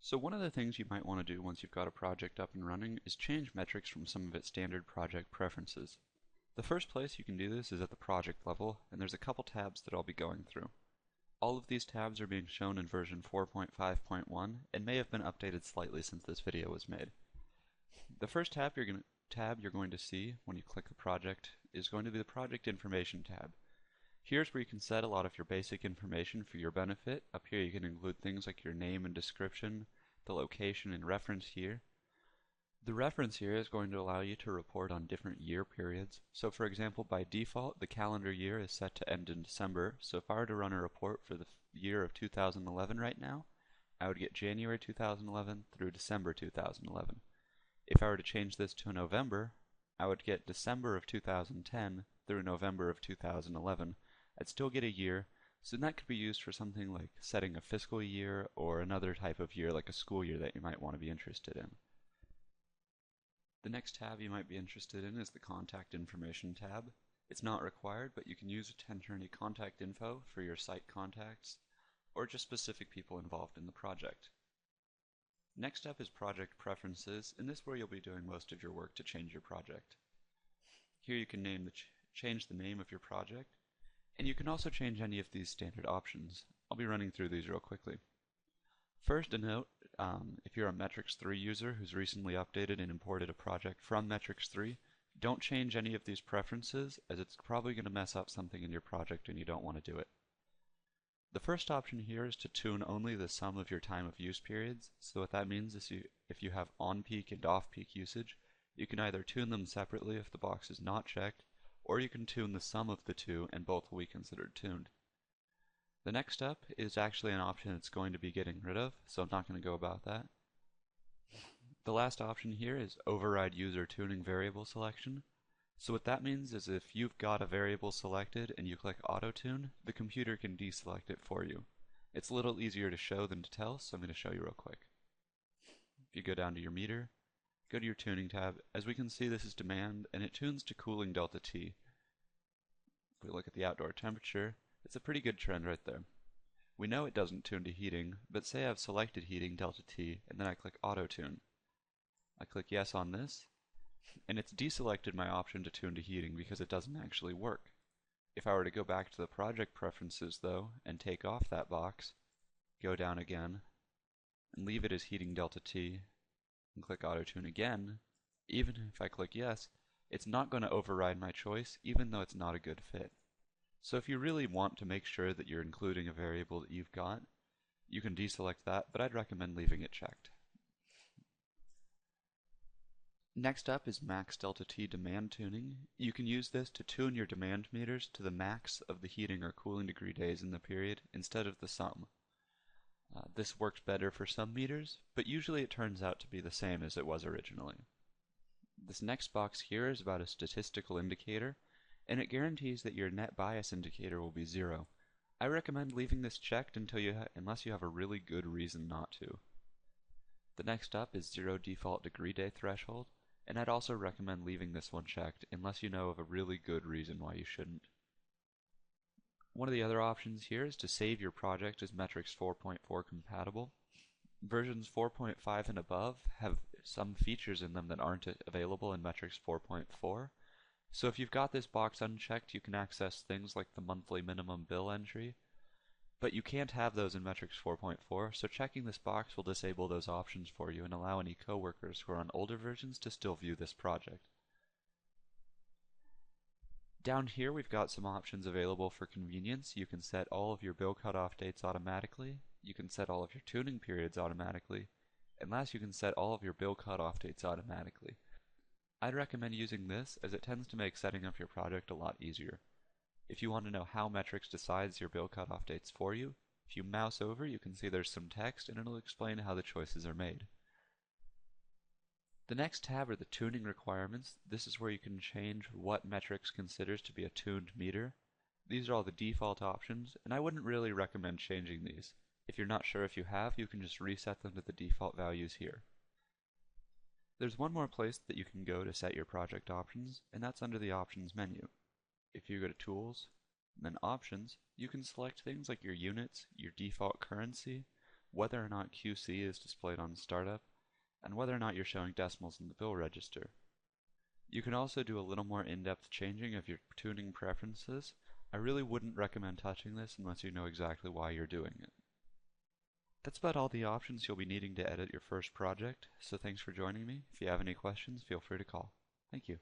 So one of the things you might want to do once you've got a project up and running is change metrics from some of its standard project preferences. The first place you can do this is at the project level, and there's a couple tabs that I'll be going through. All of these tabs are being shown in version 4.5.1 and may have been updated slightly since this video was made. The first tab you're going to see when you click the project is going to be the Project Information tab. Here's where you can set a lot of your basic information for your benefit. Up here you can include things like your name and description, the location and reference here. The reference here is going to allow you to report on different year periods. So for example, by default, the calendar year is set to end in December. So if I were to run a report for the year of 2011 right now, I would get January 2011 through December 2011. If I were to change this to November, I would get December of 2010 through November of 2011. I'd still get a year, so that could be used for something like setting a fiscal year or another type of year like a school year that you might want to be interested in. The next tab you might be interested in is the Contact Information tab. It's not required, but you can use it to enter any contact info for your site contacts or just specific people involved in the project. Next up is Project Preferences, and this is where you'll be doing most of your work to change your project. Here you can change the name of your project, and you can also change any of these standard options. I'll be running through these real quickly. First, a note, if you're a Metrics 3 user who's recently updated and imported a project from Metrics 3, don't change any of these preferences, as it's probably going to mess up something in your project and you don't want to do it. The first option here is to tune only the sum of your time of use periods. So what that means is if you have on-peak and off-peak usage, you can either tune them separately if the box is not checked, or you can tune the sum of the two and both will be considered tuned. The next step is actually an option it's going to be getting rid of, so I'm not going to go about that. The last option here is Override User Tuning Variable Selection. So what that means is if you've got a variable selected and you click Auto Tune, the computer can deselect it for you. It's a little easier to show than to tell, so I'm going to show you real quick. If you go down to your meter, go to your tuning tab. As we can see, this is demand, and it tunes to cooling delta T. If we look at the outdoor temperature, it's a pretty good trend right there. We know it doesn't tune to heating, but say I've selected heating delta T, and then I click Auto Tune. I click yes on this, and it's deselected my option to tune to heating because it doesn't actually work. If I were to go back to the project preferences though, and take off that box, go down again, and leave it as heating delta T, and click Auto Tune again, even if I click yes, it's not going to override my choice, even though it's not a good fit. So if you really want to make sure that you're including a variable that you've got, you can deselect that, but I'd recommend leaving it checked. Next up is Max Delta T Demand Tuning. You can use this to tune your demand meters to the max of the heating or cooling degree days in the period instead of the sum. This works better for some meters, but usually it turns out to be the same as it was originally. This next box here is about a statistical indicator, and it guarantees that your net bias indicator will be 0. I recommend leaving this checked unless you have a really good reason not to. The next up is 0 default degree day threshold, and I'd also recommend leaving this one checked unless you know of a really good reason why you shouldn't. One of the other options here is to save your project as Metrics 4.4 compatible. Versions 4.5 and above have some features in them that aren't available in Metrics 4.4. So if you've got this box unchecked, you can access things like the monthly minimum bill entry, but you can't have those in Metrics 4.4, so checking this box will disable those options for you and allow any coworkers who are on older versions to still view this project. Down here we've got some options available for convenience. You can set all of your bill cutoff dates automatically, you can set all of your tuning periods automatically, and last you can set all of your bill cutoff dates automatically. I'd recommend using this as it tends to make setting up your project a lot easier. If you want to know how Metrics decides your bill cutoff dates for you, if you mouse over you can see there's some text and it'll explain how the choices are made. The next tab are the tuning requirements. This is where you can change what Metrics considers to be a tuned meter. These are all the default options, and I wouldn't really recommend changing these. If you're not sure if you have, you can just reset them to the default values here. There's one more place that you can go to set your project options, and that's under the Options menu. If you go to Tools, then Options, you can select things like your units, your default currency, whether or not QC is displayed on startup, and whether or not you're showing decimals in the bill register. You can also do a little more in-depth changing of your tuning preferences. I really wouldn't recommend touching this unless you know exactly why you're doing it. That's about all the options you'll be needing to edit your first project, so thanks for joining me. If you have any questions, feel free to call. Thank you.